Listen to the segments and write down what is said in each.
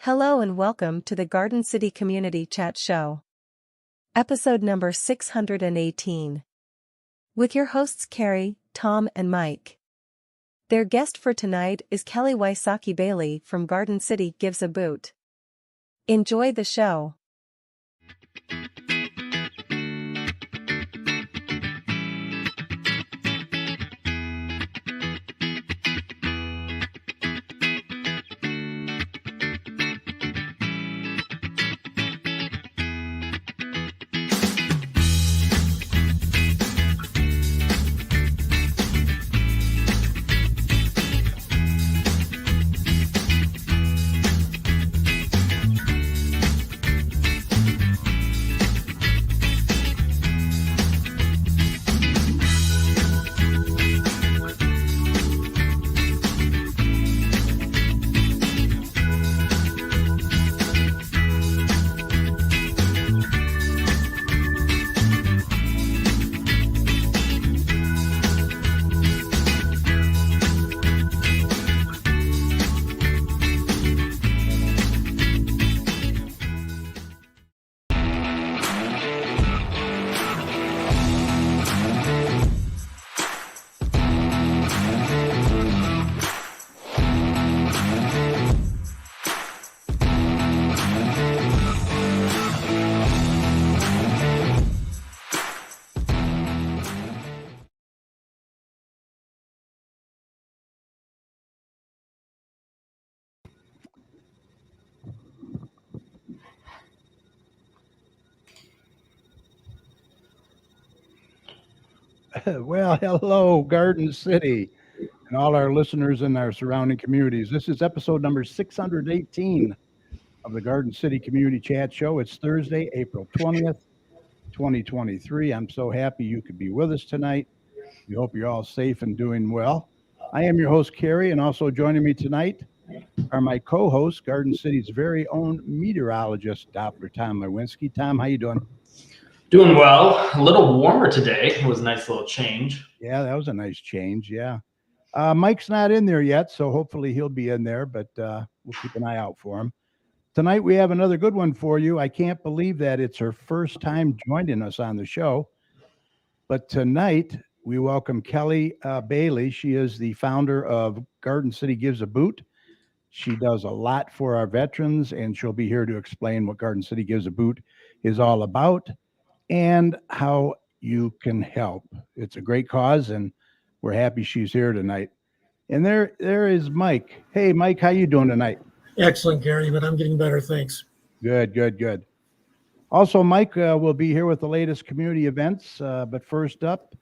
Hello and welcome to the Garden City Community Chat Show. Episode number 618. With your hosts Carrie, Tom and Mike. Their guest for tonight is Kelly Wysocki-Bailey from Garden City Gives a Boot. Enjoy the show. Well, hello, Garden City, and all our listeners in our surrounding communities. This is episode number 618 of the Garden City Community Chat Show. It's Thursday, April 20th, 2023. I'm so happy you could be with us tonight. We hope you're all safe and doing well. I am your host, Carrie, and also joining me tonight are my co-hosts, Garden City's very own meteorologist, Doppler Tom Lewinsky. Tom, how you doing? Doing well. A little warmer today. It was a nice little change. Yeah, that was a nice change. Yeah. Mike's not in there yet, so hopefully he'll be in there, but we'll keep an eye out for him. Tonight, we have another good one for you. I can't believe that it's her first time joining us on the show. But tonight, we welcome Kelly Bailey. She is the founder of Garden City Gives a Boot. She does a lot for our veterans, and she'll be here to explain what Garden City Gives a Boot is all about and how you can help. It's a great cause, and we're happy she's here tonight. And there is Mike. Hey, Mike, how you doing tonight? Excellent, Gary, but I'm getting better, thanks. Good. Also, Mike will be here with the latest community events, but first up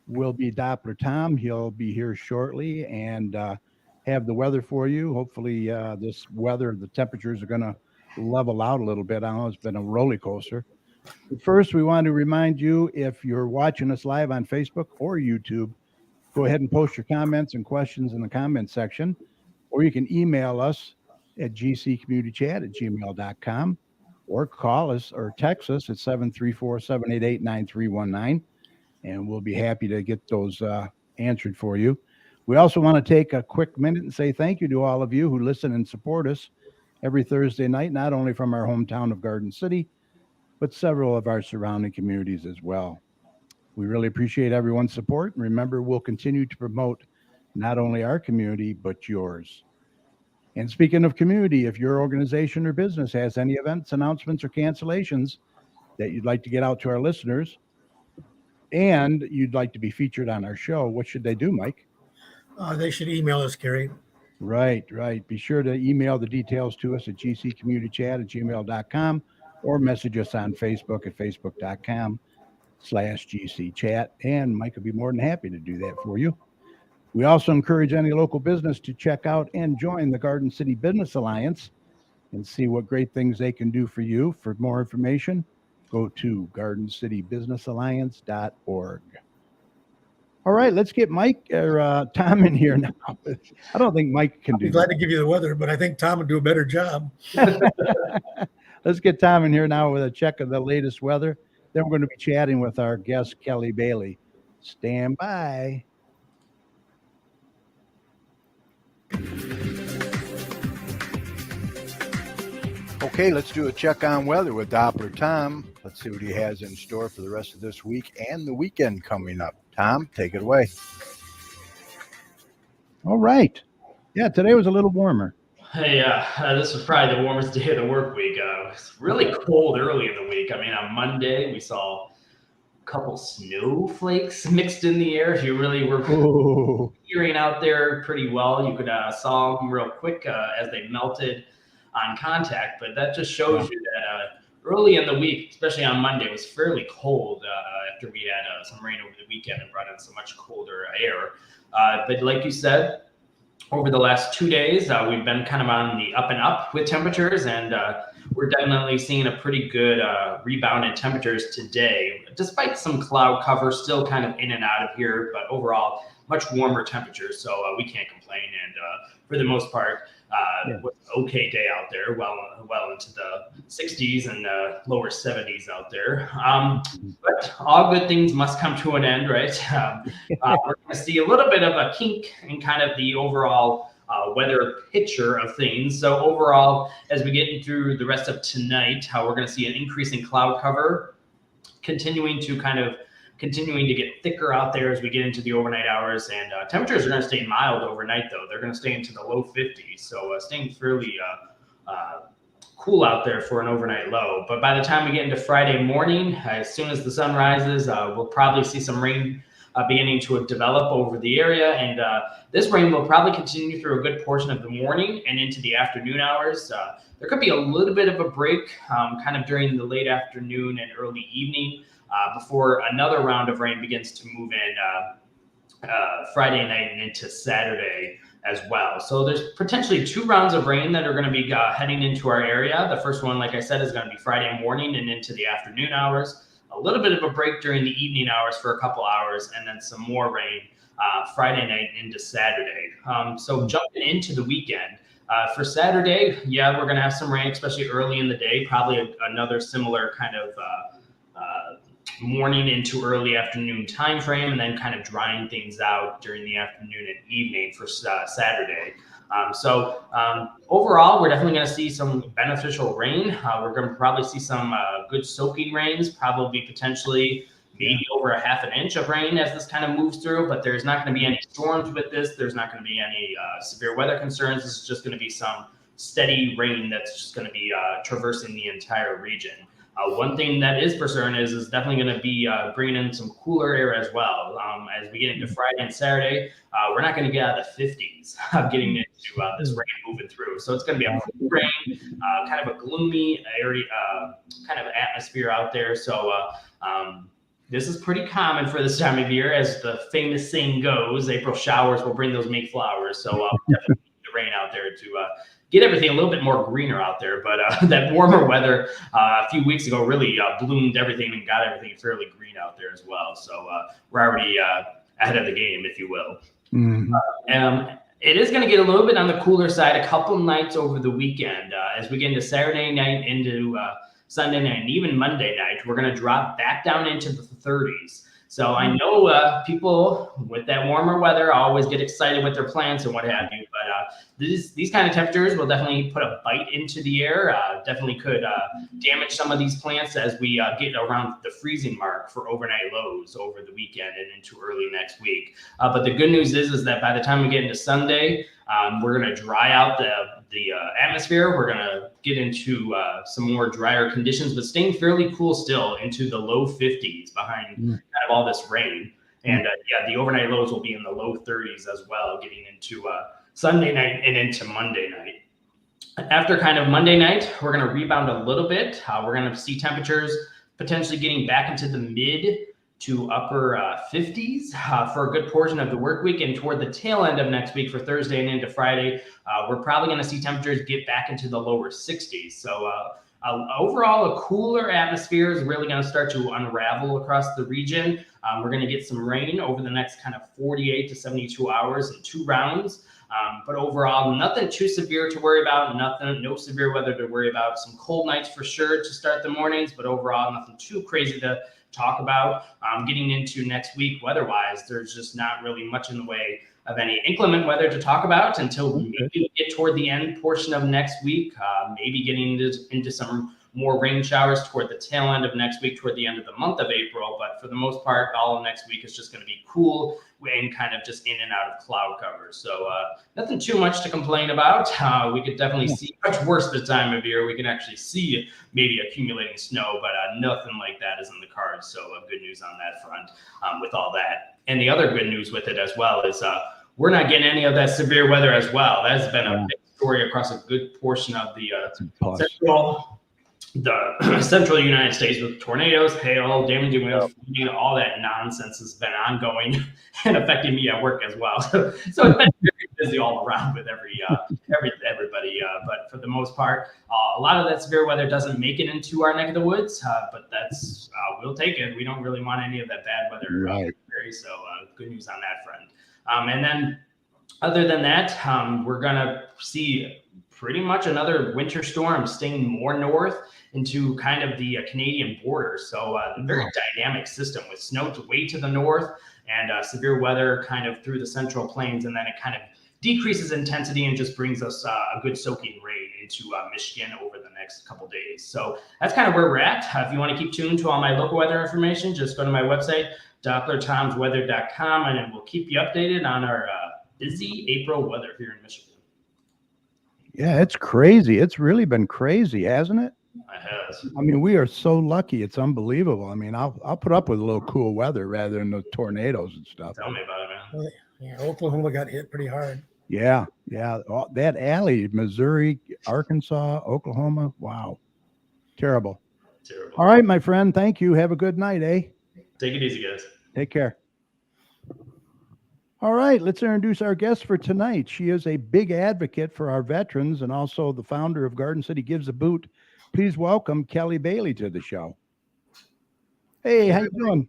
will be Doppler Tom. He'll be here shortly and have the weather for you. Hopefully, this weather, the temperatures are going to level out a little bit. I know it's been a roller coaster. But first, we want to remind you, if you're watching us live on Facebook or YouTube, go ahead and post your comments and questions in the comment section, or you can email us at gccommunitychat@gmail.com, or call us or text us at 734-788-9319, and we'll be happy to get those answered for you. We also want to take a quick minute and say thank you to all of you who listen and support us every Thursday night, not only from our hometown of Garden City, but several of our surrounding communities as well. We really appreciate everyone's support. And remember, we'll continue to promote not only our community, but yours. And speaking of community, if your organization or business has any events, announcements, or cancellations that you'd like to get out to our listeners, and you'd like to be featured on our show, what should they do, Mike? They should email us, Gary. Right. Be sure to email the details to us at gccommunitychat@gmail.com, or message us on Facebook at facebook.com/GCChat, and Mike will be more than happy to do that for you. We also encourage any local business to check out and join the Garden City Business Alliance and see what great things they can do for you. For more information, go to gardencitybusinessalliance.org. All right, let's get Mike or Tom in here now. I don't think Mike can do that. I'd be glad to give you the weather, but I think Tom would do a better job. Let's get Tom in here now with a check of the latest weather. Then we're going to be chatting with our guest, Kelly Bailey. Stand by. Okay, let's do a check on weather with Doppler Tom. Let's see what he has in store for the rest of this week and the weekend coming up. Tom, take it away. All right. Yeah, today was a little warmer. Hey, this was probably the warmest day of the work week. It was really cold early in the week. I mean, on Monday, we saw a couple snowflakes mixed in the air. If you really were hearing out there pretty well, you could saw them real quick as they melted on contact. But that just shows you that early in the week, especially on Monday, it was fairly cold after we had some rain over the weekend and brought in some much colder air. But like you said, over the last 2 days, we've been kind of on the up and up with temperatures, and we're definitely seeing a pretty good rebound in temperatures today, despite some cloud cover still kind of in and out of here, but overall much warmer temperatures, so we can't complain. And for the most part, it was an okay day out there, well into the 60s and lower 70s out there. But all good things must come to an end, right? We're going to see a little bit of a kink in kind of the overall weather picture of things. So overall, as we get through the rest of tonight, we're going to see an increase in cloud cover, continuing to get thicker out there as we get into the overnight hours, and temperatures are going to stay mild overnight, though. They're going to stay into the low 50s, so staying fairly cool out there for an overnight low. But by the time we get into Friday morning, as soon as the sun rises, we'll probably see some rain beginning to develop over the area, and this rain will probably continue through a good portion of the morning and into the afternoon hours. There could be a little bit of a break kind of during the late afternoon and early evening, before another round of rain begins to move in Friday night and into Saturday as well. So there's potentially 2 rounds of rain that are going to be heading into our area. The first one, like I said, is going to be Friday morning and into the afternoon hours. A little bit of a break during the evening hours for a couple hours, and then some more rain Friday night into Saturday. So jumping into the weekend, for Saturday, we're going to have some rain, especially early in the day, probably another similar kind of morning into early afternoon time frame, and then kind of drying things out during the afternoon and evening for Saturday. So overall, we're definitely going to see some beneficial rain. We're going to probably see some good soaking rains, probably potentially maybe over a half an inch of rain as this kind of moves through, but there's not going to be any storms with this. There's not going to be any severe weather concerns. This is just going to be some steady rain that's just going to be traversing the entire region. One thing that is for certain is definitely going to be bringing in some cooler air as well. As we get into Friday and Saturday, we're not going to get out of the 50s getting into this rain moving through. So it's going to be a cool rain, kind of a gloomy area, kind of atmosphere out there. So this is pretty common for this time of year. As the famous saying goes, April showers will bring those May flowers. So definitely need the rain out there to get everything a little bit more greener out there. But that warmer weather a few weeks ago really bloomed everything and got everything fairly green out there as well. So we're already ahead of the game, if you will. Mm-hmm. It is going to get a little bit on the cooler side a couple nights over the weekend. As we get into Saturday night, into Sunday night, and even Monday night, we're going to drop back down into the 30s. So I know people with that warmer weather always get excited with their plants and what have you, but these kind of temperatures will definitely put a bite into the air, definitely could damage some of these plants as we get around the freezing mark for overnight lows over the weekend and into early next week. But the good news is that by the time we get into Sunday, we're going to dry out the atmosphere. We're going to get into some more drier conditions, but staying fairly cool still into the low 50s behind kind of all this rain. And the overnight lows will be in the low 30s as well, getting into Sunday night and into Monday night. After kind of Monday night, we're going to rebound a little bit. We're going to see temperatures potentially getting back into the mid to upper 50s for a good portion of the work week, and toward the tail end of next week for Thursday and into Friday, we're probably going to see temperatures get back into the lower 60s. So overall, a cooler atmosphere is really going to start to unravel across the region. We're going to get some rain over the next kind of 48 to 72 hours in 2 rounds. But overall, nothing too severe to worry about. No severe weather to worry about. Some cold nights for sure to start the mornings, but overall, nothing too crazy to talk about. Getting into next week weather-wise, there's just not really much in the way of any inclement weather to talk about until Okay. maybe we get toward the end portion of next week, maybe getting into some more rain showers toward the tail end of next week, toward the end of the month of April. But for the most part, all of next week is just going to be cool and kind of just in and out of cloud cover. So nothing too much to complain about. We could definitely see much worse this time of year. We can actually see maybe accumulating snow, but nothing like that is in the cards. So good news on that front with all that. And the other good news with it as well is we're not getting any of that severe weather as well. That's been a big story across a good portion of the central United States with tornadoes, hail, damaging winds, all that nonsense has been ongoing and affecting me at work as well. So it's been very busy all around with everybody. But for the most part, a lot of that severe weather doesn't make it into our neck of the woods, but that's we'll take it. We don't really want any of that bad weather. Right. So good news on that front. And then other than that, we're gonna see pretty much another winter storm staying more north into kind of the Canadian border. So a very dynamic system with snow way to the north and severe weather kind of through the central plains. And then it kind of decreases intensity and just brings us a good soaking rain into Michigan over the next couple days. So that's kind of where we're at. If you want to keep tuned to all my local weather information, just go to my website, DopplerTomsWeather.com, and then we'll keep you updated on our busy April weather here in Michigan. Yeah, it's crazy. It's really been crazy, hasn't it? It has. I mean, we are so lucky. It's unbelievable. I mean, I'll put up with a little cool weather rather than the tornadoes and stuff. Tell me about it, man. Well, yeah, Oklahoma got hit pretty hard. Yeah. That alley, Missouri, Arkansas, Oklahoma. Wow. Terrible. All right, my friend. Thank you. Have a good night, eh? Take it easy, guys. Take care. All right, let's introduce our guest for tonight. She is a big advocate for our veterans and also the founder of Garden City Gives a Boot. Please welcome Kelly Bailey to the show. Hey, how you doing?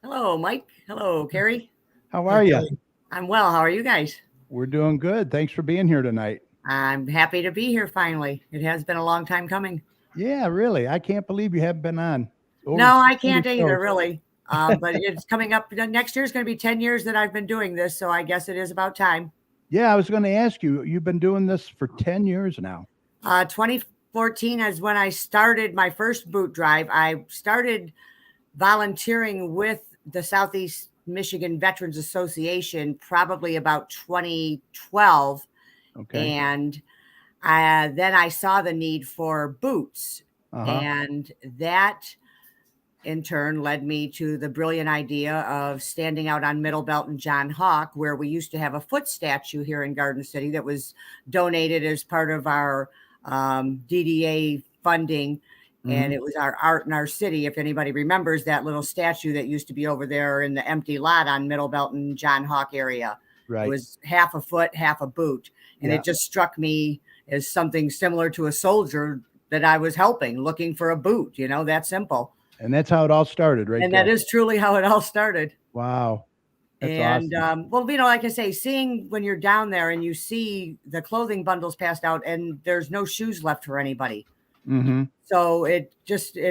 Hello, Mike. Hello, Carrie. How are you? I'm well. How are you guys? We're doing good. Thanks for being here tonight. I'm happy to be here finally. It has been a long time coming. Yeah, really. I can't believe you haven't been on. No, I can't either, really. But it's coming up. Next year is going to be 10 years that I've been doing this, so I guess it is about time. Yeah, I was going to ask you, you've been doing this for 10 years now. 2014 is when I started my first boot drive. I started volunteering with the Southeast Michigan Veterans Association probably about 2012. Okay. And then I saw the need for boots. And that in turn led me to the brilliant idea of standing out on Middle Belt and John Hawk, where we used to have a foot statue here in Garden City that was donated as part of our DDA funding. And it was our art in our city. If anybody remembers that little statue that used to be over there in the empty lot on Middle Belt and John Hawk area. Right. It was half a foot, half a boot. And it just struck me as something similar to a soldier that I was helping, looking for a boot, that simple. And that's how it all started, right? And that is truly how it all started. Wow. That's awesome. Well, like I say, seeing when you're down there and you see the clothing bundles passed out and there's no shoes left for anybody. So it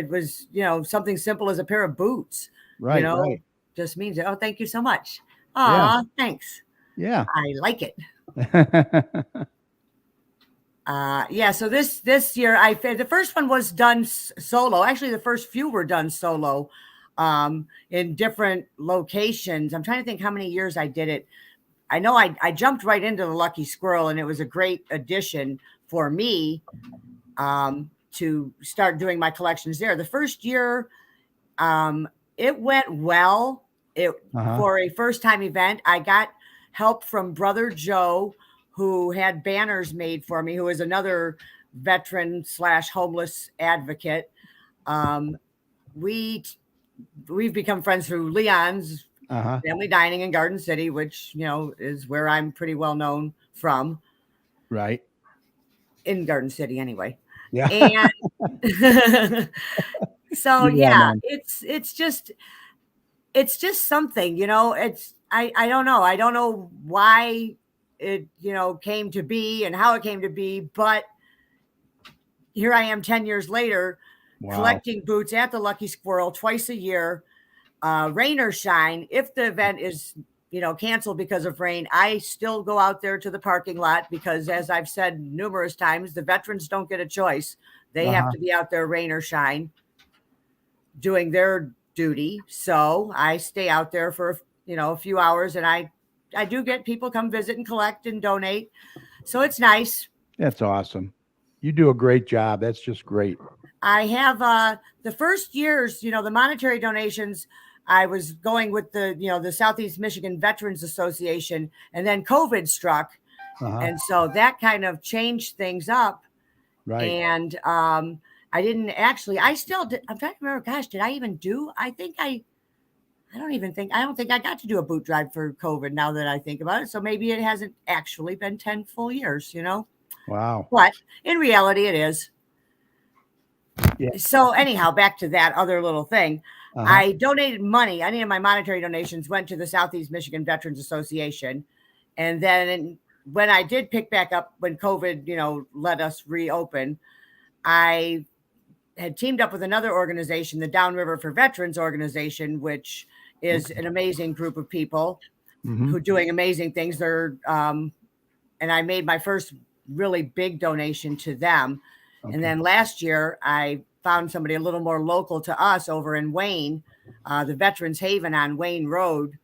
was, something simple as a pair of boots, right? Just means, oh, thank you so much. Oh, thanks. Yeah. I like it. So this year the first one was done solo. Actually, the first few were done solo in different locations. I'm trying to think how many years I did it. I know I jumped right into the Lucky Squirrel, and it was a great addition for me to start doing my collections there. The first year, it went well. For a first time event, I got help from Brother Joe, who had banners made for me, who is another veteran / homeless advocate. We've become friends through Leon's Family Dining in Garden City, which, is where I'm pretty well known from. Right. In Garden City anyway. Yeah. And so, it's just something, I don't know. I don't know why it, came to be and how it came to be, but here I am 10 years later, collecting boots at the Lucky Squirrel twice a year, rain or shine. If the event is canceled because of rain, I still go out there to the parking lot because, as I've said numerous times, the veterans don't get a choice. They have to be out there rain or shine doing their duty. So I stay out there for, a few hours, and I do get people come visit and collect and donate. So it's nice. That's awesome. You do a great job. That's just great. I have the first years, the monetary donations, I was going with the Southeast Michigan Veterans Association, and then COVID struck. And so that kind of changed things up. Right. And I didn't actually, I still did. I'm trying to remember, gosh, did I even do? I don't think I got to do a boot drive for COVID now that I think about it. So maybe it hasn't actually been 10 full years, Wow. But in reality, it is. Yeah. So anyhow, back to that other little thing. I donated money. Any of my monetary donations went to the Southeast Michigan Veterans Association. And then when I did pick back up, when COVID, let us reopen, I had teamed up with another organization, the Downriver for Veterans organization, which is an amazing group of people who are doing amazing things. They're, and I made my first really big donation to them. Okay. And then last year I found somebody a little more local to us over in Wayne, the Veterans Haven on Wayne Road.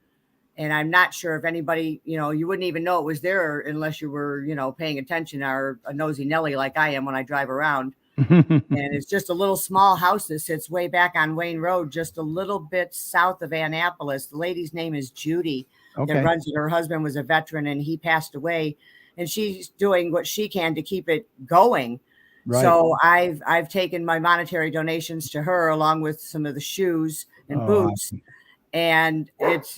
And I'm not sure if anybody, you wouldn't even know it was there unless you were, paying attention, or a nosy Nelly like I am when I drive around. And it's just a little small house that sits way back on Wayne Road, just a little bit south of Annapolis. The lady's name is Judy. That runs it. Her husband was a veteran and he passed away, and she's doing what she can to keep it going. Right. So I've taken my monetary donations to her, along with some of the shoes and boots. Awesome. And it's,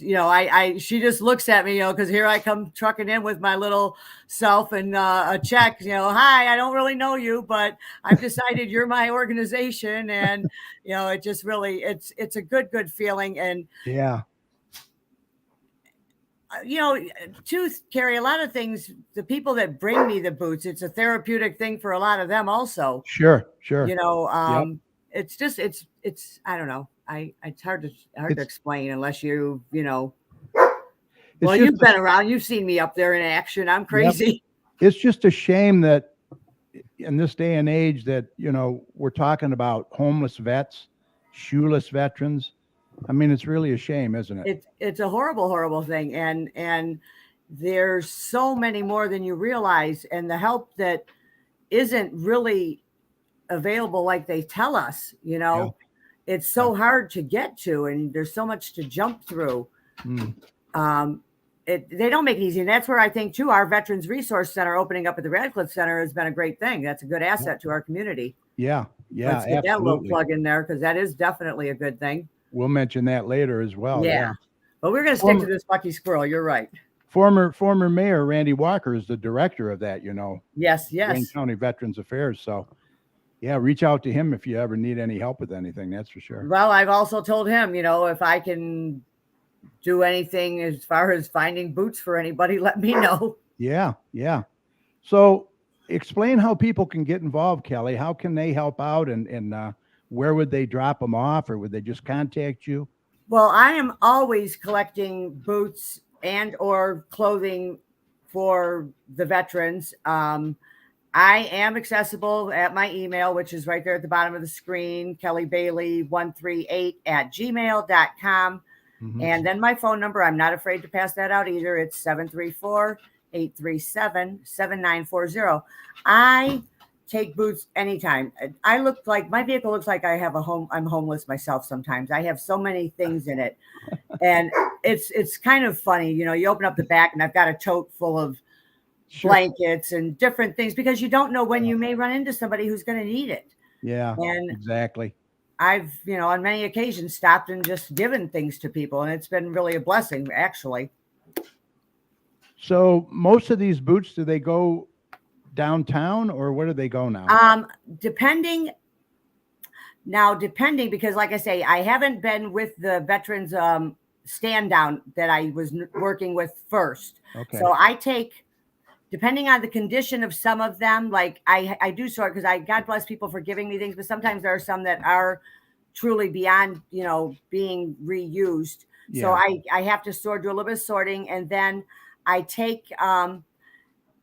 she just looks at me, because here I come trucking in with my little self and a check, hi, I don't really know you, but I've decided you're my organization. And, it just really, it's a good feeling. And yeah, Carrie, a lot of things, the people that bring me the boots, it's a therapeutic thing for a lot of them also. Sure. It's just, it's, I don't know. It's hard to explain unless you've been around. You've seen me up there in action. I'm crazy. Yep. It's just a shame that in this day and age that, we're talking about homeless vets, shoeless veterans. I mean, it's really a shame, isn't it? It's a horrible, horrible thing. And there's so many more than you realize. And the help that isn't really available like they tell us, Yeah. It's so hard to get to, and there's so much to jump through. They don't make it easy. And that's where I think, too, our Veterans Resource Center opening up at the Radcliffe Center has been a great thing. That's a good asset to our community. Yeah. Let's get that little plug in there, because that is definitely a good thing. We'll mention that later as well. Yeah. But we're going to stick to this lucky squirrel. You're right. Former Mayor Randy Walker is the director of that, Yes. Wayne County Veterans Affairs. So, yeah, reach out to him if you ever need any help with anything. That's for sure. Well, I've also told him, if I can do anything as far as finding boots for anybody, let me know. Yeah. So explain how people can get involved, Kelly. How can they help out, and where would they drop them off, or would they just contact you? Well, I am always collecting boots and or clothing for the veterans. I am accessible at my email, which is right there at the bottom of the screen, kellybailey138@gmail.com. And then my phone number, I'm not afraid to pass that out either. It's 734-837-7940. I take boots anytime. My vehicle looks like I have a home. I'm homeless myself sometimes. I have so many things in it. And it's kind of funny. You open up the back and I've got a tote full of blankets and different things, because you don't know when you may run into somebody who's going to need it. Yeah, and exactly. I've, on many occasions stopped and just given things to people, and it's been really a blessing, actually. So most of these boots, do they go downtown, or where do they go now? Depending, because like I say, I haven't been with the veterans stand down that I was working with first. Okay. So I take, depending on the condition of some of them, like I do sort, because God bless people for giving me things, but sometimes there are some that are truly beyond, being reused. So Yeah. I have to do a little bit of sorting, and then I take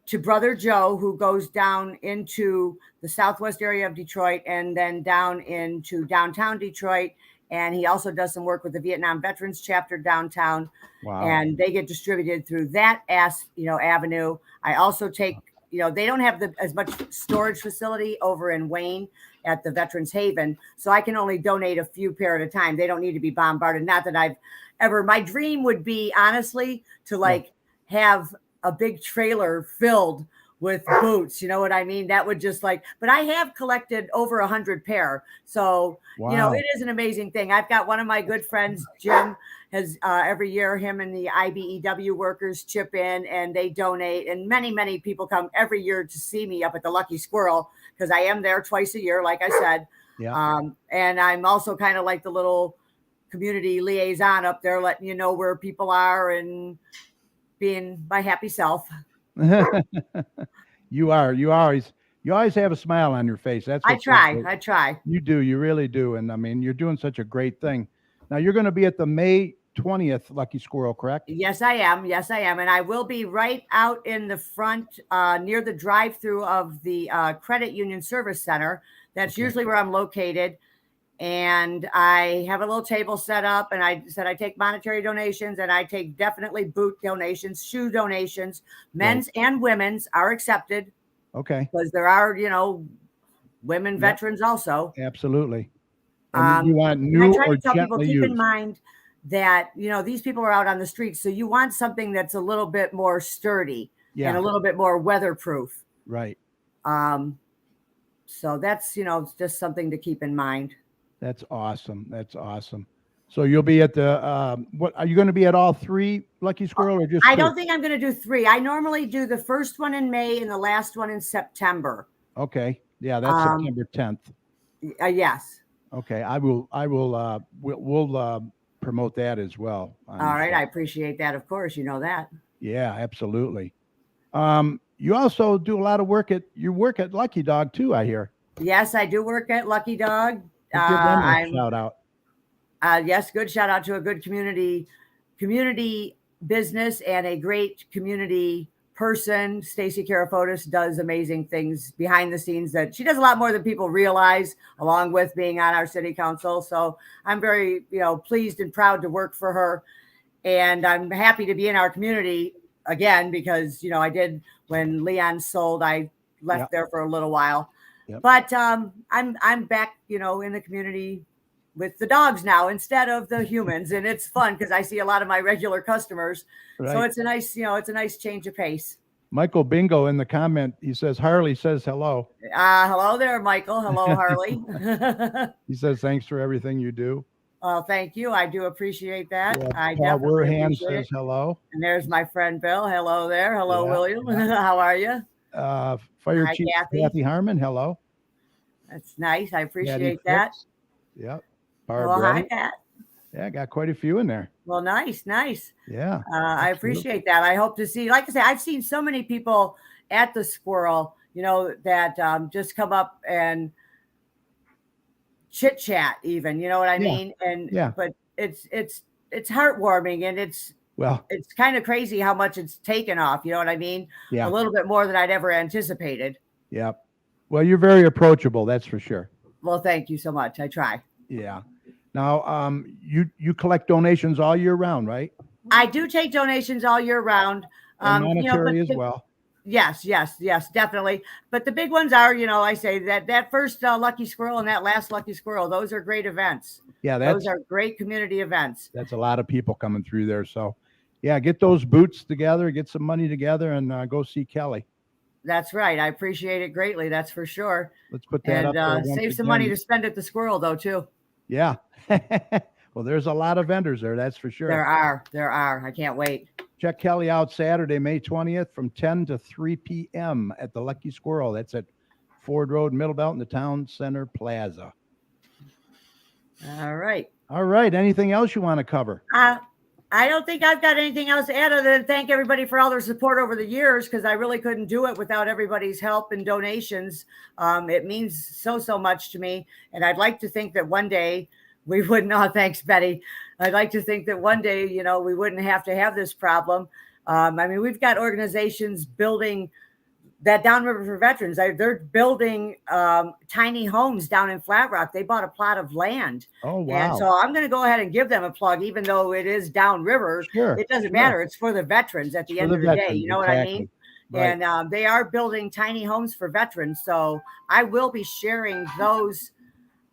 to Brother Joe, who goes down into the southwest area of Detroit and then down into downtown Detroit. And he also does some work with the Vietnam Veterans Chapter downtown. Wow. And they get distributed through that avenue. I also take, they don't have as much storage facility over in Wayne at the Veterans Haven. So I can only donate a few pair at a time. They don't need to be bombarded. Not that I've ever, my dream would be honestly to have a big trailer filled with boots. You know what I mean? That would just but I have collected over 100 pair. So, Wow. it is an amazing thing. I've got one of my good friends, Jim, has every year, him and the IBEW workers chip in and they donate. And many, many people come every year to see me up at the Lucky Squirrel because I am there twice a year, like I said. Yeah. And I'm also kind of like the little community liaison up there, letting you know where people are and being my happy self. You always have a smile on your face. That's I try. You do. You really do. And I mean, you're doing such a great thing. Now you're going to be at the May 20th Lucky Squirrel, correct? Yes, I am. And I will be right out in the front near the drive-through of the Credit Union Service Center. That's usually where I'm located. And I have a little table set up, and I said I take monetary donations, and I take definitely boot donations, shoe donations, men's and women's are accepted. Okay. Because there are, women veterans also. Absolutely. And you want new and I try or to tell people, gently keep used. in mind that, these people are out on the streets. So you want something that's a little bit more sturdy and a little bit more weatherproof. Right. So that's, just something to keep in mind. That's awesome. So you'll be at the, what are you going to be at all three Lucky Squirrel or just I two? don't think I'm going to do three. I normally do the first one in May and the last one in September. Okay. Yeah. That's September 10th. Yes. Okay. We'll promote that as well. All right. I appreciate that. Of course, you know that. Yeah, absolutely. You also do a lot of work at Lucky Dog too, I hear. Yes, I do work at Lucky Dog. Give them a shout out. Yes, good shout out to a good community business and a great community person. Stacy Karafotis does amazing things behind the scenes that she does a lot more than people realize, along with being on our city council. So I'm very, pleased and proud to work for her. And I'm happy to be in our community again, because, I did when Leon sold, I left there for a little while. Yep. But I'm back, in the community with the dogs now instead of the humans, and it's fun because I see a lot of my regular customers. Right. So it's a nice, change of pace. Michael Bingo in the comment, he says Harley says hello. Hello there, Michael. Hello, Harley. He says thanks for everything you do. Well, thank you. I do appreciate that. Yeah, I Paul definitely Werhan says hello. And there's my friend Bill. Hello there. Hello, William. How are you? Fire Chief Kathy Harmon. Hello. That's nice. I appreciate that. Yep. Well, hi, Pat. Yeah, got quite a few in there. Well, nice. Yeah. I appreciate that. I hope to see, like I say, I've seen so many people at the Squirrel, that just come up and chit chat even, you know what I mean? And but it's heartwarming, and it's kind of crazy how much it's taken off. You know what I mean? Yeah. A little bit more than I'd ever anticipated. Yeah. Well, you're very approachable. That's for sure. Well, thank you so much. I try. Yeah. Now, you collect donations all year round, right? I do take donations all year round. And monetary as well. Yes, definitely. But the big ones are, I say that first Lucky Squirrel and that last Lucky Squirrel, those are great events. Yeah, those are great community events. That's a lot of people coming through there. So, yeah, get those boots together, get some money together, and go see Kelly. That's right. I appreciate it greatly. That's for sure. Let's put that up there. Save some money to spend at the Squirrel, though, too. Yeah. Well, there's a lot of vendors there. That's for sure. There are. I can't wait. Check Kelly out Saturday, May 20th from 10 to 3 p.m. at the Lucky Squirrel. That's at Ford Road, Middlebelt in the Town Center Plaza. All right. Anything else you want to cover? I don't think I've got anything else to add other than thank everybody for all their support over the years, because I really couldn't do it without everybody's help and donations. It means so much to me. And I'd like to think that one day we wouldn't. Oh, thanks, Betty. I'd like to think that one day, we wouldn't have to have this problem. I mean, we've got organizations building that downriver for veterans. They're building tiny homes down in Flat Rock. They bought a plot of land. Oh, wow. And so I'm going to go ahead and give them a plug, even though it is downriver. Sure. It doesn't matter. It's for the veterans at the end of the day. You know what I mean? Right. And they are building tiny homes for veterans. So I will be sharing those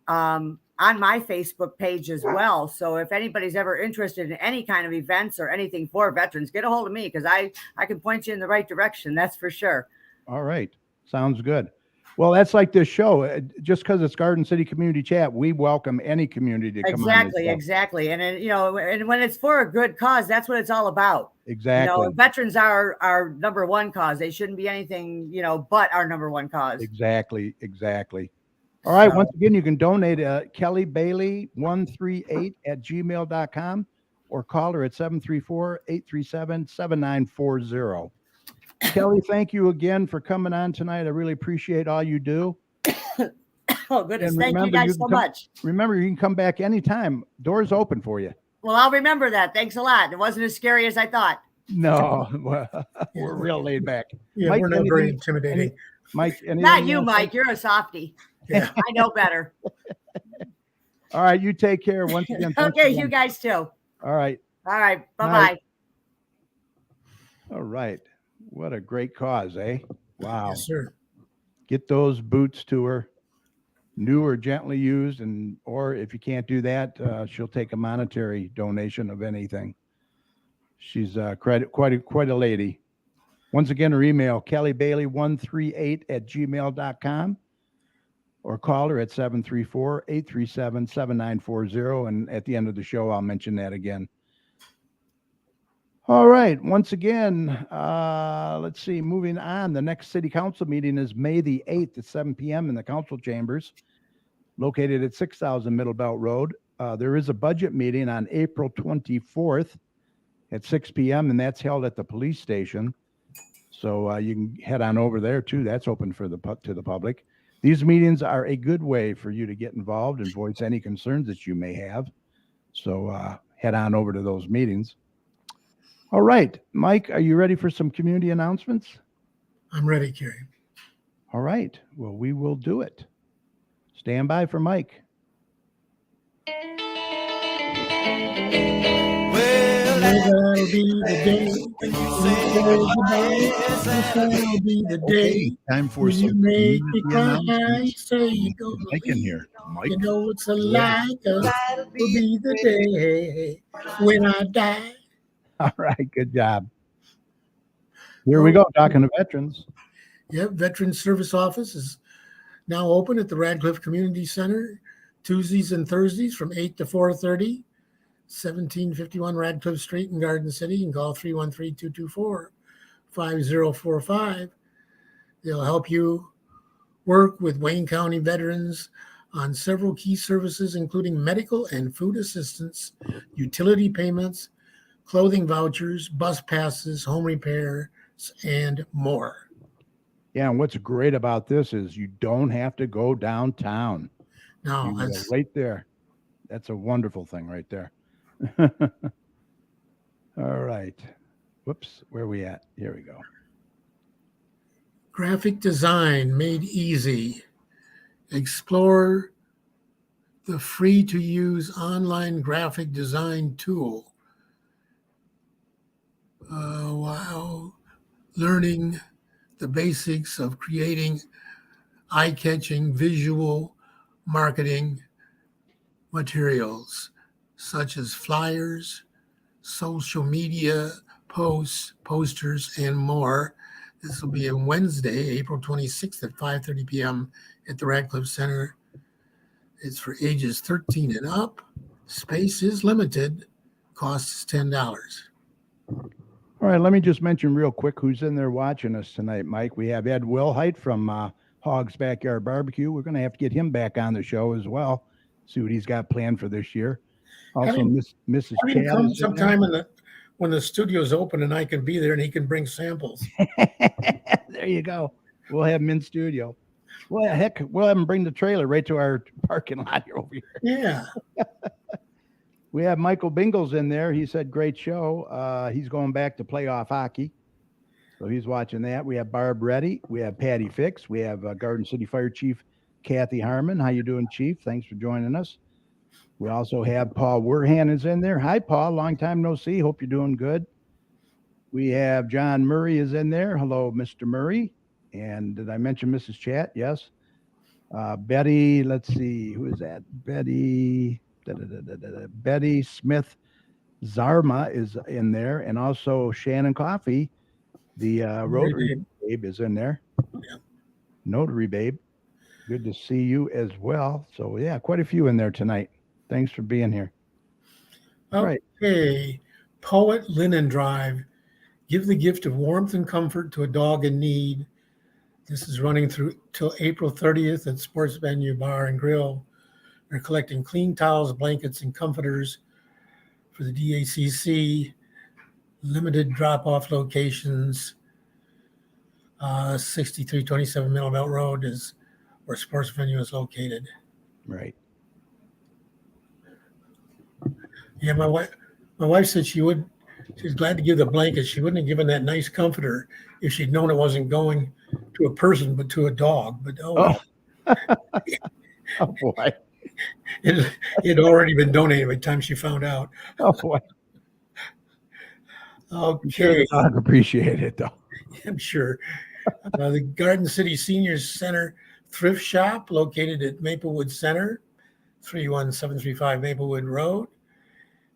on my Facebook page as well. So if anybody's ever interested in any kind of events or anything for veterans, get a hold of me, because I can point you in the right direction. That's for sure. All right. Sounds good. Well, that's like this show. Just because it's Garden City Community Chat, we welcome any community to come on. Exactly. And and when it's for a good cause, that's what it's all about. Exactly. Veterans are our number one cause. They shouldn't be anything, but our number one cause. Exactly. All right. Once again, you can donate Kelly Bailey 138@gmail.com or call her at 734-837-7940. Kelly, thank you again for coming on tonight. I really appreciate all you do. Oh, goodness. Thank you guys so much. Remember, you can come back anytime. Doors open for you. Well, I'll remember that. Thanks a lot. It wasn't as scary as I thought. No, we're real laid back. Yeah, Mike, we're not very intimidating. Mike, not you, Mike. You're a softie. Yeah. I know better. All right. You take care. Once again. Okay. You guys too. All right. Bye-bye. All right. What a great cause, eh? Wow. Yes, sir. Get those boots to her, new or gently used, or if you can't do that, she'll take a monetary donation of anything. She's quite a lady. Once again, her email, kellybailey138@gmail.com, or call her at 734-837-7940. And at the end of the show, I'll mention that again. All right. Once again, let's see. Moving on. The next city council meeting is May the 8th at 7 p.m. in the council chambers, located at 6000 Middle Belt Road. There is a budget meeting on April 24th at 6 p.m., and that's held at the police station. So you can head on over there too. That's open to the public. These meetings are a good way for you to get involved and voice any concerns that you may have. So head on over to those meetings. All right, Mike, are you ready for some community announcements? I'm ready, Kerry. All right. Well, we will do it. Stand by for Mike. That'll be the day. That'll be the day. Time for you some make me cry. announcements. Say you go. Mike in here. Mike. You know it's a lie. That'll be the day when I die. All right, good job. Here we go, talking to veterans. Yep, Veterans Service Office is now open at the Radcliffe Community Center, Tuesdays and Thursdays from 8 to 4:30, 1751 Radcliffe Street in Garden City. You can call 313-224-5045. They'll help you work with Wayne County veterans on several key services, including medical and food assistance, utility payments, clothing vouchers, bus passes, home repairs, and more. Yeah, and what's great about this is you don't have to go downtown. No, that's right there. That's a wonderful thing right there. All right. Whoops, where are we at? Here we go. Graphic design made easy. Explore the free-to-use online graphic design tool. While learning the basics of creating eye-catching visual marketing materials such as flyers, social media posts, posters, and more. This will be on Wednesday, April 26th at 5:30 p.m. at the Radcliffe Center. It's for ages 13 and up. Space is limited. Cost is $10. All right, let me just mention real quick who's in there watching us tonight, Mike. We have Ed Wilhite from Hog's Backyard Barbecue. We're going to have to get him back on the show as well, see what he's got planned for this year. Also, Mrs. Chad come sometime when the studio's open and I can be there and he can bring samples. There you go. We'll have him in studio. Well, heck, we'll have him bring the trailer right to our parking lot here over here. Yeah. We have Michael Bingles in there. He said, great show. He's going back to playoff hockey. So he's watching that. We have Barb Reddy. We have Patty Fix. We have Garden City Fire Chief Kathy Harmon. How you doing, Chief? Thanks for joining us. We also have Paul Werhan is in there. Hi, Paul. Long time no see. Hope you're doing good. We have John Murray is in there. Hello, Mr. Murray. And did I mention Mrs. Chat? Yes. Betty, let's see. Who is that? Betty. Betty Smith Zarma is in there, and also Shannon Coffey, the Rotary Babe, is in there. Yeah. Notary Babe, good to see you as well. So yeah, quite a few in there tonight. Thanks for being here. Okay, right. Poet Linen Drive. Give the gift of warmth and comfort to a dog in need. This is running through till April 30th at Sports Venue Bar and Grill. They're collecting clean towels, blankets, and comforters for the DACC. Limited drop-off locations. 6327 Middle Belt Road is where Sports Venue is located. Right. Yeah, my wife said she's glad to give the blanket. She wouldn't have given that nice comforter if she'd known it wasn't going to a person but to a dog. But well. Oh boy. It had already been donated by the time she found out. Oh boy. Okay. Sure the dog appreciate it though. I'm sure. The Garden City Senior Center Thrift Shop located at Maplewood Center, 31735 Maplewood Road.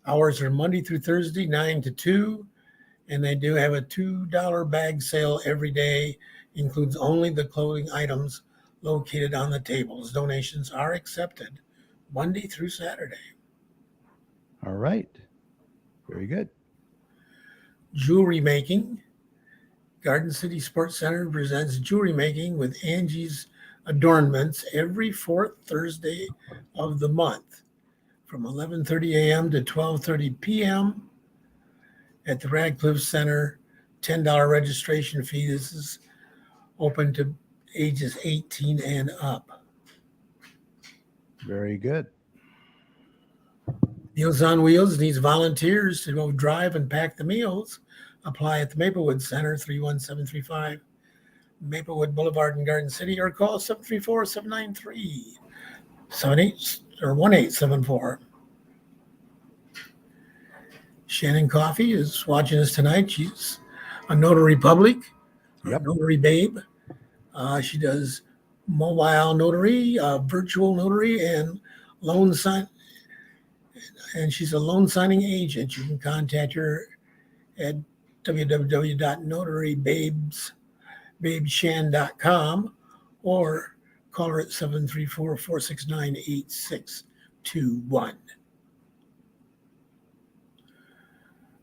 Hours are Monday through Thursday, 9 to 2. And they do have a $2 bag sale every day. Includes only the clothing items located on the tables. Donations are accepted Monday through Saturday. All right. Very good. Jewelry making. Garden City Sports Center presents jewelry making with Angie's Adornments every fourth Thursday of the month from 11:30 a.m. to 12:30 p.m. at the Radcliffe Center. $10 registration fee. This is open to ages 18 and up. Very good. Meals on Wheels needs volunteers to go drive and pack the meals. Apply at the Maplewood Center, 31735 Maplewood Boulevard in Garden City, or call 734-793-1874. Shannon Coffey is watching us tonight. She's a notary public, Yep. notary babe. She does mobile notary, virtual notary, and loan sign. And she's a loan signing agent. You can contact her at www.notarybabeshan.com or call her at 734-469-8621.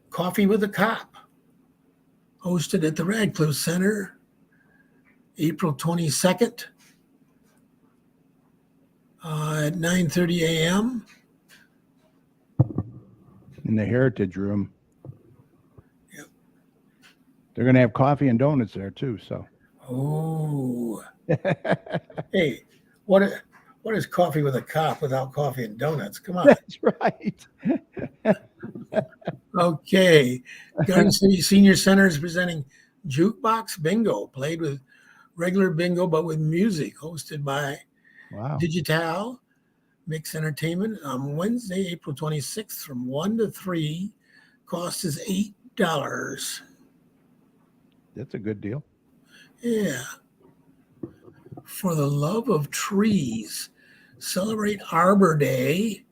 Coffee with a Cop, hosted at the Radcliffe Center, April 22nd at 9:30 a.m. In the Heritage Room. Yep. They're going to have coffee and donuts there too. So. Oh. Hey, what is Coffee with a Cop without coffee and donuts? Come on. That's right. Okay. Garden City Senior Center is presenting Jukebox Bingo, played with regular bingo but with music, hosted by Digital Mix Entertainment on Wednesday, April 26th from 1 to 3. Cost is $8. That's a good deal. Yeah. For the love of trees, celebrate Arbor Day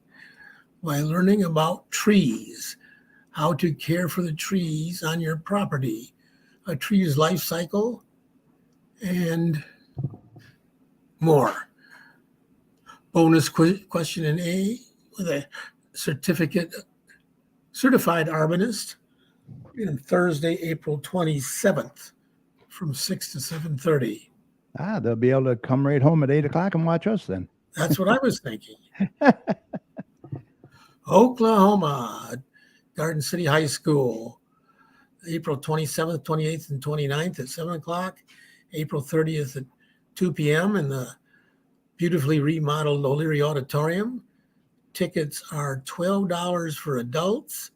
by learning about trees, how to care for the trees on your property, a tree's life cycle, and more. Bonus question in A with a certified arborist on Thursday, April 27th from 6 to 7:30. They'll be able to come right home at 8 o'clock and watch us then. That's what I was thinking. Oklahoma, Garden City High School, April 27th, 28th, and 29th at 7 o'clock, April 30th at 2 p.m. in the beautifully remodeled O'Leary Auditorium. tickets are $12 for adults,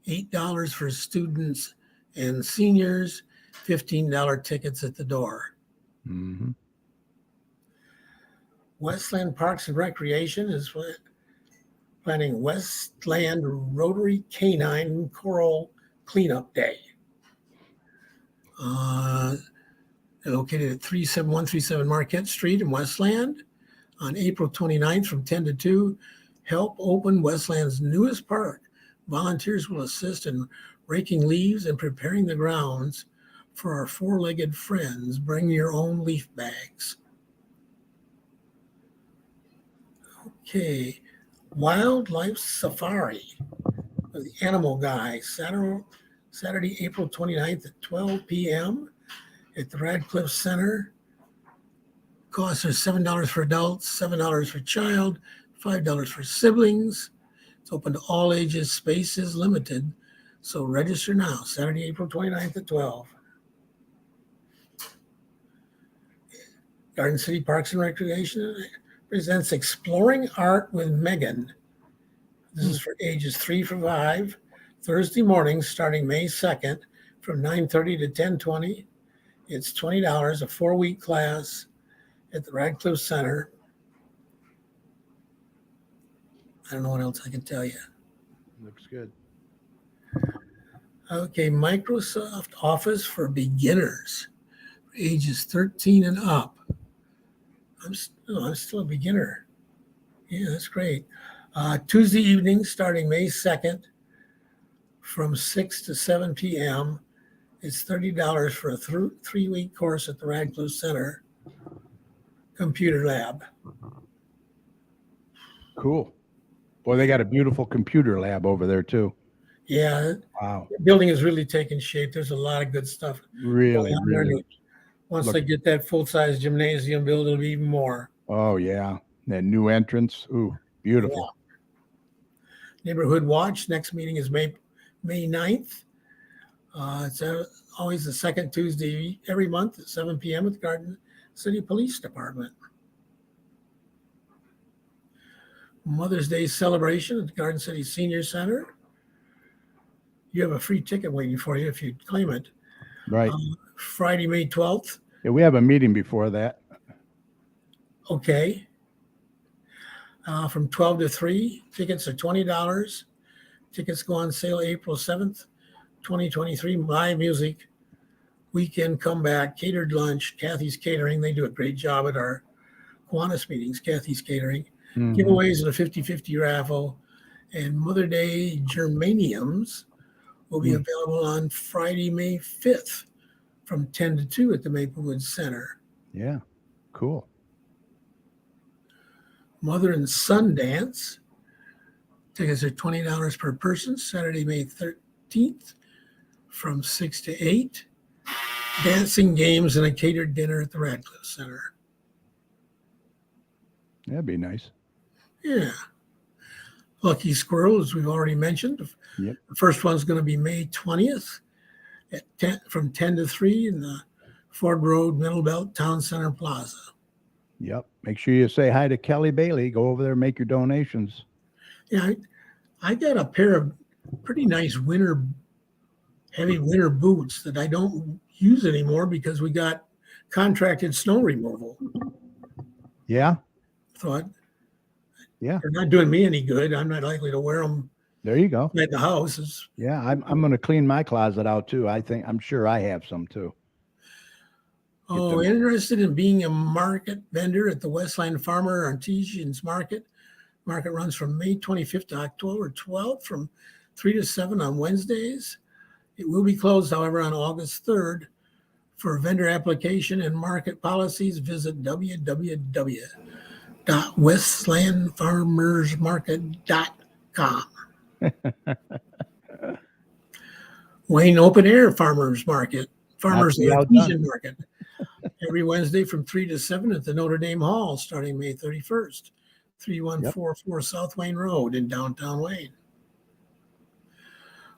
$8 for students and seniors, $15 tickets at the door. Mm-hmm. Westland Parks and Recreation is planning Westland Rotary Canine Coral Cleanup Day. They're located at 37137 Marquette Street in Westland on April 29th from 10 to 2. Help open Westland's newest park. Volunteers will assist in raking leaves and preparing the grounds for our four-legged friends. Bring your own leaf bags. Okay, Wildlife Safari with the Animal Guy, Saturday, April 29th at 12 p.m. at the Radcliffe Center. Costs are $7 for adults, $7 for child, $5 for siblings. It's open to all ages. Space is limited, so register now. Saturday, April 29th at 12. Garden City Parks and Recreation presents Exploring Art with Megan. This is for ages 3 to 5. Thursday morning, starting May 2nd, from 9:30 to 10:20. It's $20, a 4-week class at the Radcliffe Center. I don't know what else I can tell you. Looks good. Okay, Microsoft Office for beginners, ages 13 and up. I'm still a beginner. Yeah, that's great. Tuesday evening, starting May 2nd, from 6 to 7 p.m. It's $30 for a 3-week course at the Radcliffe Center Computer Lab. Cool. Boy, they got a beautiful computer lab over there too. Yeah. Wow. The building is really taking shape. There's a lot of good stuff. Really, really. Once they get that full-size gymnasium built, it'll be even more. Oh, yeah. That new entrance. Ooh, beautiful. Yeah. Neighborhood Watch. Next meeting is May 9th. It's always the second Tuesday every month at 7 p.m. at the Garden City Police Department. Mother's Day celebration at the Garden City Senior Center. You have a free ticket waiting for you if you claim it. Right. Friday, May 12th. Yeah, we have a meeting before that. Okay. From 12 to 3. Tickets are $20. Tickets go on sale April 7th, 2023. Live music, weekend comeback, catered lunch, Kathy's Catering. They do a great job at our Kiwanis meetings, Kathy's Catering. Mm-hmm. Giveaways and a 50-50 raffle. And Mother Day germaniums will be available on Friday, May 5th from 10 to 2 at the Maplewood Center. Yeah, cool. Mother and Son Dance. Tickets are $20 per person, Saturday, May 13th from 6 to 8. Dancing games and a catered dinner at the Radcliffe Center. That'd be nice. Yeah. Lucky Squirrel, as we've already mentioned. Yep. The first one's going to be May 20th at 10, from 10 to 3 in the Ford Road Middle Belt Town Center Plaza. Yep. Make sure you say hi to Kelly Bailey. Go over there and make your donations. Yeah, I got a pair of pretty nice heavy winter boots that I don't use anymore because we got contracted snow removal. Yeah. Thought, yeah, they're not doing me any good. I'm not likely to wear them. There you go. At the house. Yeah, I'm going to clean my closet out too. I'm sure I have some too. Oh, interested in being a market vendor at the Westland Farmer Artisans Market. Market runs from May 25th to October 12th from 3 to 7 on Wednesdays. It will be closed, however, on August 3rd. For vendor application and market policies, visit www.westlandfarmersmarket.com. Wayne Open Air Farmers Market, Farmers Artisan Market, every Wednesday from 3 to 7 at the Notre Dame Hall, starting May 31st, 3144 South Wayne Road in downtown Wayne.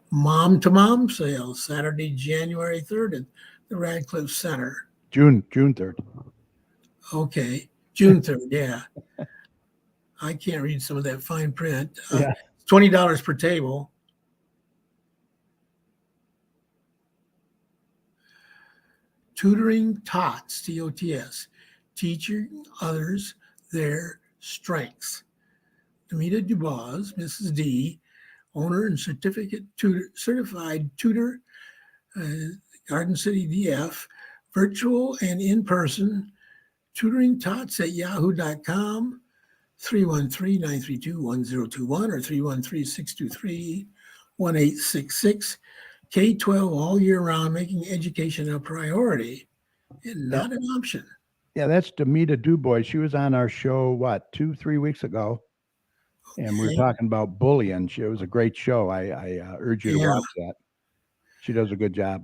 Mom to Mom sale, Saturday, January 3rd at the Radcliffe Center. June 3rd. Okay, June 3rd, yeah. I can't read some of that fine print. Yeah. $20 per table. Tutoring Tots, T-O-T-S, teaching others their strengths. Amita Dubois, Mrs. D, owner and certified tutor, Garden City DF, virtual and in-person, tutoring tots at yahoo.com, 313-932-1021 or 313-623-1866. K-12 all year round, making education a priority and not an option. Yeah, that's Demita Dubois. She was on our show, 2-3 weeks ago. And we were talking about bullying. It was a great show. I urge you to watch that. She does a good job.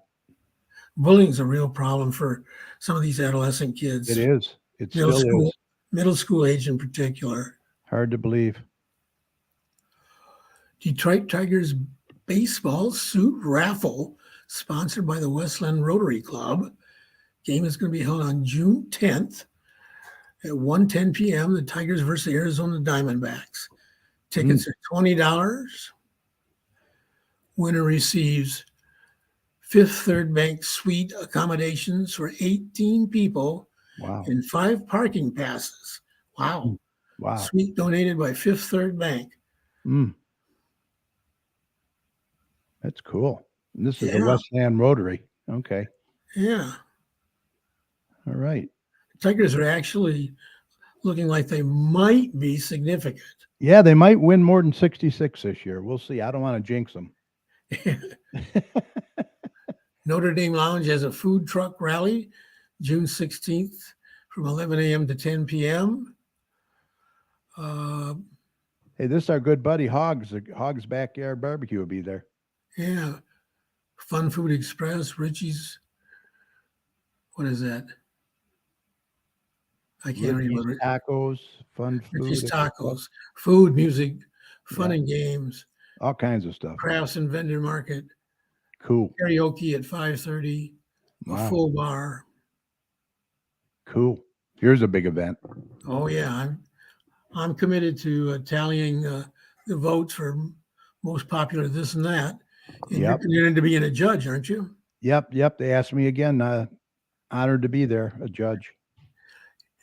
Bullying's a real problem for some of these adolescent kids. It is. It still is. Middle school age in particular. Hard to believe. Detroit Tigers baseball suit raffle, sponsored by the Westland Rotary Club. Game is going to be held on June 10th at 1:10 p.m. The Tigers versus Arizona Diamondbacks. Tickets are $20. Winner receives Fifth Third Bank suite accommodations for 18 people. Wow. And 5 parking passes. Wow. Suite donated by Fifth Third Bank. That's cool. And this is the Westland Rotary. Okay. Yeah. All right. Tigers are actually looking like they might be significant. Yeah, they might win more than 66 this year. We'll see. I don't want to jinx them. Notre Dame Lounge has a food truck rally June 16th from 11 a.m. to 10 p.m. Hey, this is our good buddy Hogs. Hogs Backyard Barbecue will be there. Yeah. Fun Food Express, Richie's. What is that? I can't remember. Tacos, fun food. Richie's Tacos, food, music, fun and games. All kinds of stuff. Crafts and vendor market. Cool. Karaoke at 5:30. A full bar. Cool. Here's a big event. Oh yeah, I'm committed to tallying the votes for most popular this and that. And you're committed to being a judge, aren't you? Yep. They asked me again. Honored to be there, a judge.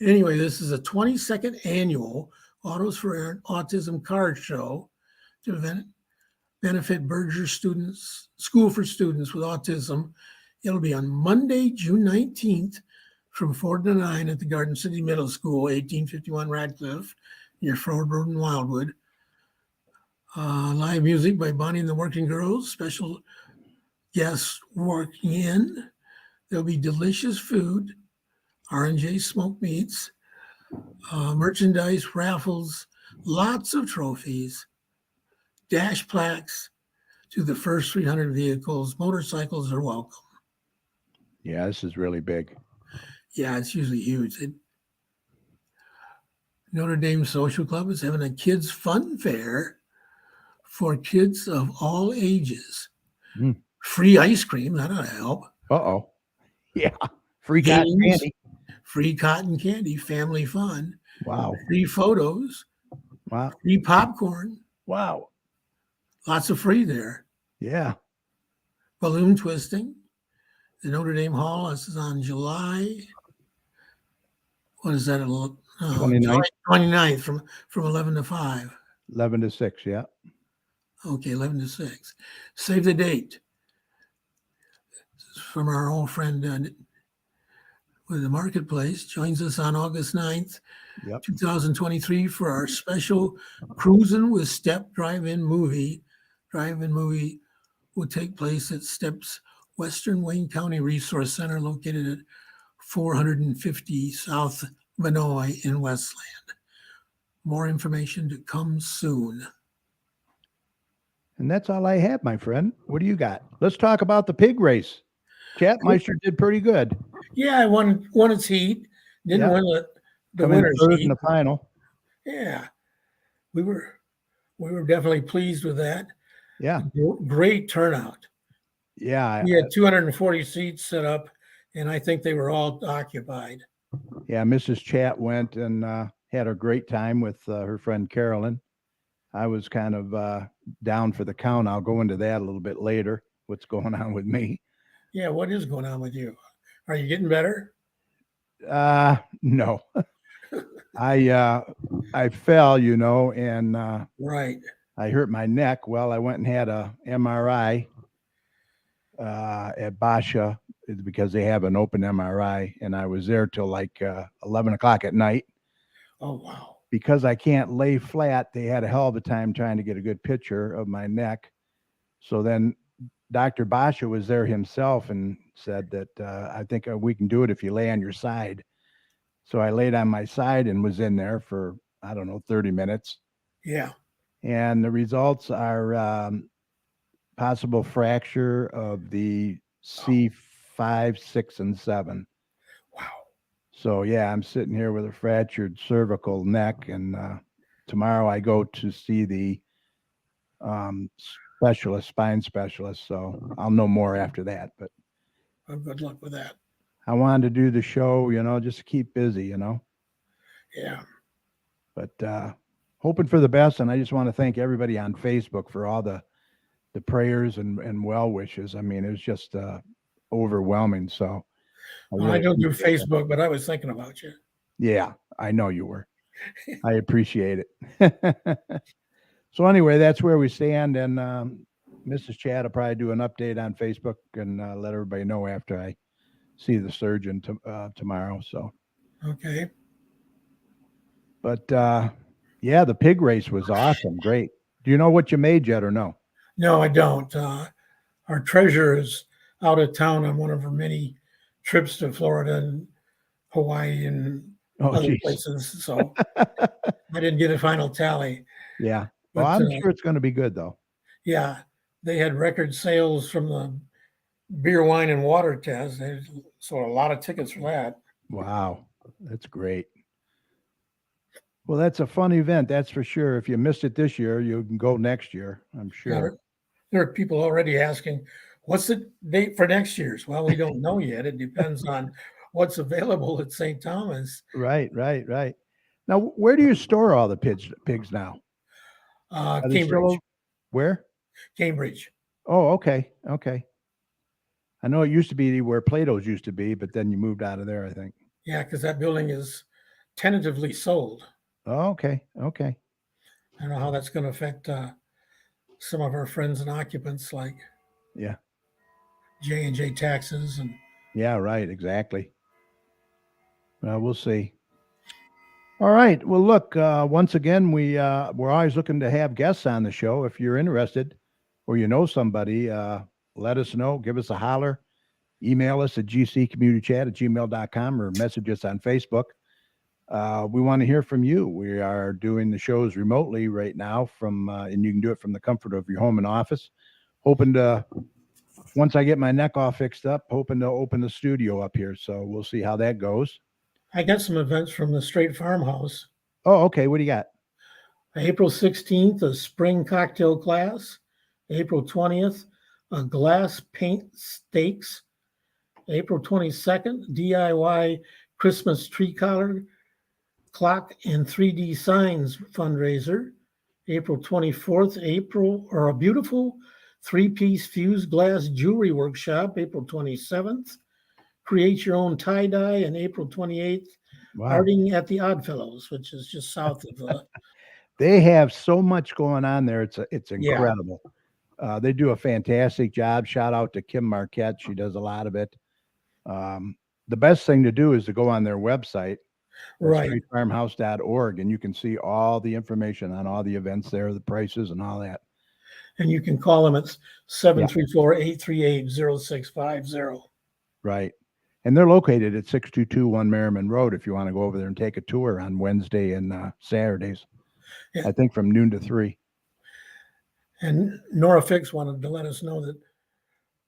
Anyway, this is a 22nd annual Autos for Autism card show to benefit Berger School for Students with Autism. It'll be on Monday, June 19th from 4 to 9 at the Garden City Middle School, 1851 Radcliffe, near Ford Road in Wildwood. Live music by Bonnie and the Working Girls, special guests working in. There'll be delicious food, R&J smoked meats, merchandise, raffles, lots of trophies, dash plaques to the first 300 vehicles. Motorcycles are welcome. Yeah, this is really big. Yeah, it's usually huge. Notre Dame Social Club is having a kids' fun fair for kids of all ages. Free ice cream, that ought to help. Uh-oh. Yeah. Free cotton candy. Free cotton candy, family fun. Wow. Free photos. Wow. Free popcorn. Wow. Lots of free there. Yeah. Balloon twisting. The Notre Dame Hall. This is on July. What is that? 29th. July 29th from 11 to 5. 11 to 6, yeah. Okay, 11 to 6. Save the date. This is from our old friend with the Marketplace. Joins us on August 9th, 2023 for our special Cruisin' with Step drive-in movie. Drive-in movie will take place at Step's Western Wayne County Resource Center located at 450 South Vinoy in Westland. More information to come soon. And that's all I have, my friend. What do you got? Let's talk about the pig race. Chatmeister did pretty good. Yeah, I won its heat. Didn't win the winner's third heat. in the final. Yeah, we were definitely pleased with that. Yeah, great turnout. Yeah, we had 240 seats set up, and I think they were all occupied. Yeah, Mrs. Chat went, and had a great time with her friend Carolyn. I was kind of down for the count. I'll go into that a little bit later. What's going on with me? Yeah, what is going on with you? Are you getting better? No. I fell, and Right. I hurt my neck. Well, I went and had a MRI at Basha because they have an open MRI, and I was there till like 11 o'clock at night. Oh, wow. Because I can't lay flat, they had a hell of a time trying to get a good picture of my neck. So then Dr. Basha was there himself and said that I think we can do it if you lay on your side. So I laid on my side and was in there for, I don't know, 30 minutes. Yeah. And the results are possible fracture of the C5, 6, and 7. Wow. So, yeah, I'm sitting here with a fractured cervical neck. And tomorrow I go to see the spine specialist. So I'll know more after that. But Well, good luck with that. I wanted to do the show, just to keep busy, Yeah. But hoping for the best. And I just want to thank everybody on Facebook for all the prayers and well wishes. I mean, it was just overwhelming. So I don't do Facebook, but I was thinking about you. Yeah, I know you were. I appreciate it. So anyway, that's where we stand. And Mrs. Chad will probably do an update on Facebook and let everybody know after I see the surgeon tomorrow. So. Okay. But yeah, the pig race was awesome. Great. Do you know what you made yet or no? No, I don't. Our treasurer is out of town on one of her many trips to Florida and Hawaii and other places. So I didn't get a final tally. Yeah. Well, I'm sure it's going to be good, though. Yeah. They had record sales from the beer, wine, and water test. They sold a lot of tickets for that. Wow. That's great. Well, that's a fun event, that's for sure. If you missed it this year, you can go next year, I'm sure. Yeah, there are people already asking, what's the date for next year's? Well, we don't know yet. It depends on what's available at St. Thomas. Right. Now, where do you store all the pigs now? Cambridge. Where? Cambridge. Oh, okay. I know it used to be where Plato's used to be, but then you moved out of there, I think. Yeah, because that building is tentatively sold. Oh, okay. I don't know how that's going to affect some of our friends and occupants, like J&J taxes and. Yeah, right. Exactly. Well, we'll see. All right. Well, look. Once again, we're always looking to have guests on the show. If you're interested, or you know somebody, let us know. Give us a holler. Email us at gccommunitychat@gmail.com or message us on Facebook. We want to hear from you. We are doing the shows remotely right now and you can do it from the comfort of your home and office. Hoping to, once I get my neck all fixed up, hoping to open the studio up here. So we'll see how that goes. I got some events from the Straight Farmhouse. Oh, okay. What do you got? April 16th, a spring cocktail class. April 20th, a glass paint stakes. April 22nd, DIY Christmas tree collar, clock, and 3D signs fundraiser. April 24th, a beautiful 3-piece fused glass jewelry workshop. April 27th, create your own tie-dye. And April 28th, arting at the Oddfellows, which is just south of They have so much going on there. It's incredible. Yeah. They do a fantastic job. Shout out to Kim Marquette. She does a lot of it. The best thing to do is to go on their website, right, straightfarmhouse.org, and you can see all the information on all the events there, the prices and all that. And you can call them at 734-838-0650. Right. And they're located at 6221 Merriman Road if you want to go over there and take a tour on Wednesday and Saturdays. Yeah. I think from noon to 3. And Nora Fix wanted to let us know that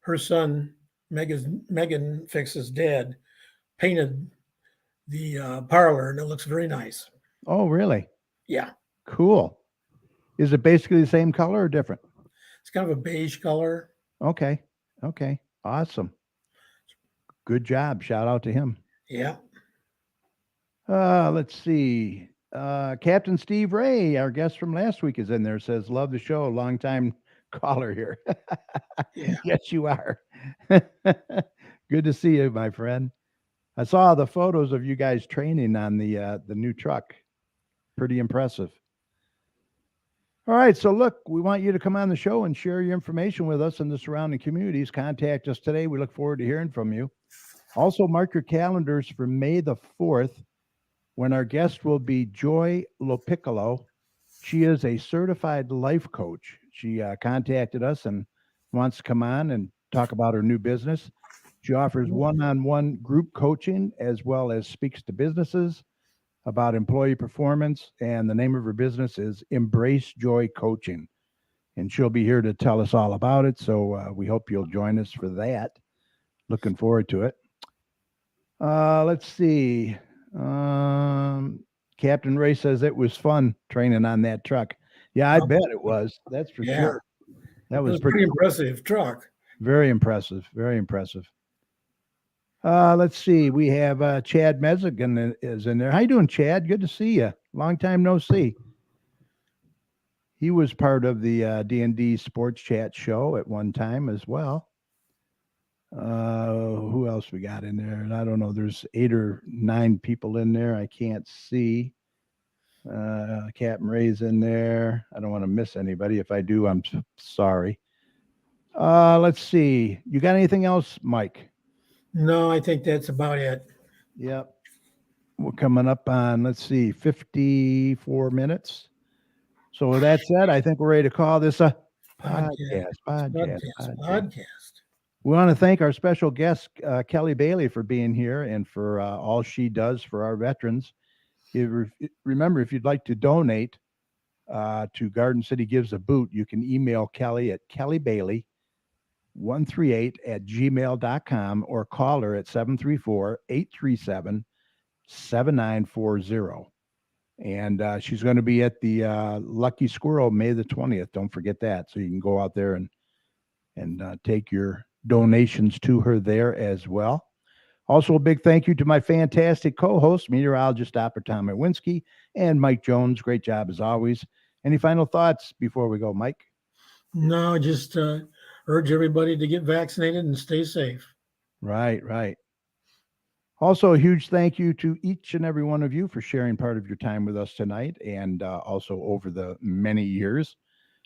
her son, Megan Fix's dad, painted the parlor, and it looks very nice. Oh, really? Yeah. Cool. Is it basically the same color or different? It's kind of a beige color. Okay. Awesome. Good job. Shout out to him. Yeah. Let's see. Captain Steve Ray, our guest from last week, is in there. Says, love the show. Long time caller here. Yeah. Yes, you are. Good to see you, my friend. I saw the photos of you guys training on the new truck. Pretty impressive. All right, so look, we want you to come on the show and share your information with us in the surrounding communities. Contact us today. We look forward to hearing from you. Also, mark your calendars for May the 4th, when our guest will be Joy Lopiccolo. She is a certified life coach. She contacted us and wants to come on and talk about her new business. She offers one-on-one group coaching as well as speaks to businesses about employee performance. And the name of her business is Embrace Joy Coaching. And she'll be here to tell us all about it. So we hope you'll join us for that. Looking forward to it. Let's see. Captain Ray says it was fun training on that truck. Yeah, I bet it was. That's for sure. That was pretty cool. impressive truck. Very impressive. Very impressive. Let's see. We have Chad Mezigan is in there. How you doing, Chad? Good to see you. Long time no see. He was part of the D&D Sports Chat show at one time as well. Who else we got in there? I don't know. There's 8 or 9 people in there. I can't see. Captain Ray's in there. I don't want to miss anybody. If I do, I'm sorry. Let's see. You got anything else, Mike? No, I think that's about it. Yep. We're coming up on, let's see, 54 minutes. So with that said, I think we're ready to call this a podcast. We want to thank our special guest, Kelly Bailey, for being here and for all she does for our veterans. Remember, if you'd like to donate to Garden City Gives a Boot, you can email Kelly at kellybailey138@gmail.com or call her at 734-837-7940. And she's going to be at the Lucky Squirrel May the 20th. Don't forget that. So you can go out there and take your donations to her there as well. Also, a big thank you to my fantastic co-hosts, meteorologist Dr. Tom Iwinski and Mike Jones. Great job as always. Any final thoughts before we go, Mike? No, just urge everybody to get vaccinated and stay safe. Right. Also, a huge thank you to each and every one of you for sharing part of your time with us tonight and also over the many years.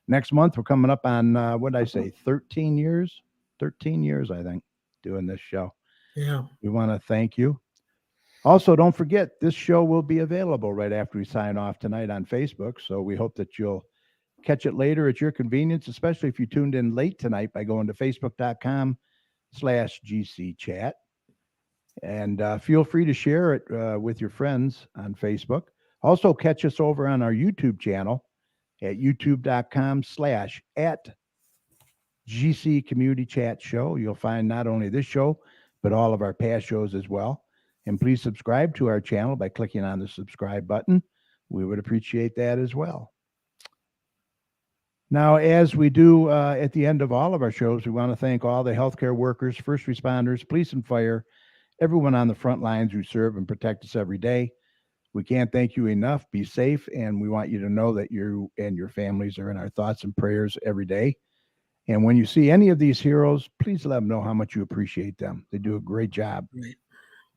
Next month, we're coming up on, 13 years? 13 years, I think, doing this show. Yeah. We want to thank you. Also, don't forget, this show will be available right after we sign off tonight on Facebook. So we hope that you'll catch it later at your convenience, especially if you tuned in late tonight by going to facebook.com/GCchat. And feel free to share it with your friends on Facebook. Also, catch us over on our YouTube channel at youtube.com/@GC Community Chat Show. You'll find not only this show, but all of our past shows as well. And please subscribe to our channel by clicking on the subscribe button. We would appreciate that as well. Now, as we do at the end of all of our shows, we want to thank all the healthcare workers, first responders, police and fire, everyone on the front lines who serve and protect us every day. We can't thank you enough. Be safe, and we want you to know that you and your families are in our thoughts and prayers every day. And when you see any of these heroes, please let them know how much you appreciate them. They do a great job. Right.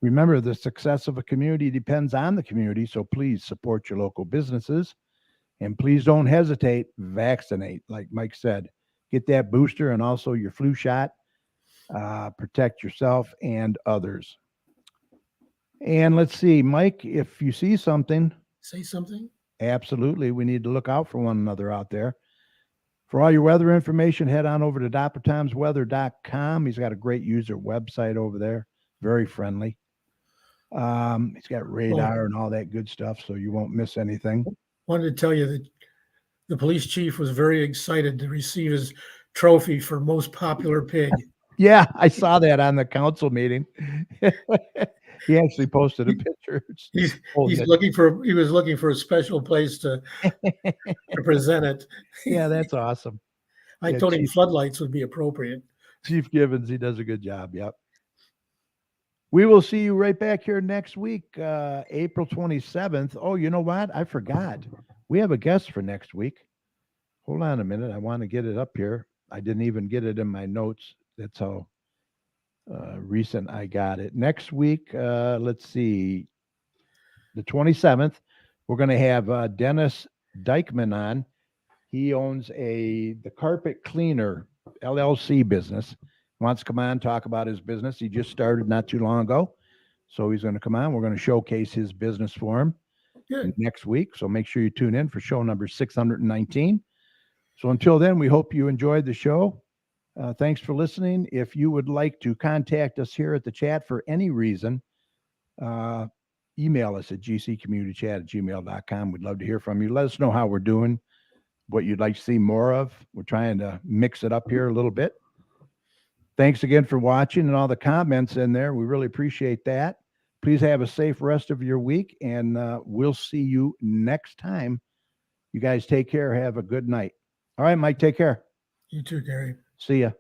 Remember, the success of a community depends on the community, so please support your local businesses. And please don't hesitate, vaccinate. Like Mike said, get that booster and also your flu shot. Protect yourself and others. And let's see, Mike, if you see something, say something. Absolutely. We need to look out for one another out there. For all your weather information, head on over to drtomsweather.com. He's got a great user website over there. Very friendly. He's got radar and all that good stuff, so you won't miss anything. Wanted to tell you that the police chief was very excited to receive his trophy for most popular pig. Yeah, I saw that on the council meeting. He actually posted a picture. He was looking for a special place to present it. Yeah, that's awesome. I told him floodlights would be appropriate. Chief Gibbons, he does a good job. Yep. We will see you right back here next week, April 27th. Oh, you know what? I forgot. We have a guest for next week. Hold on a minute. I want to get it up here. I didn't even get it in my notes. That's how recent I got it. Next week, let's see, the 27th, we're going to have Dennis Dykman on. He owns the Carpet Cleaner LLC business. Wants to come on, talk about his business. He just started not too long ago. So he's going to come on. We're going to showcase his business for him next week. So make sure you tune in for show number 619. So until then, we hope you enjoyed the show. Thanks for listening. If you would like to contact us here at the chat for any reason, email us at gccommunitychat@gmail.com. We'd love to hear from you. Let us know how we're doing, what you'd like to see more of. We're trying to mix it up here a little bit. Thanks again for watching and all the comments in there. We really appreciate that. Please have a safe rest of your week, and we'll see you next time. You guys take care. Have a good night. All right, Mike, take care. You too, Gary. See ya.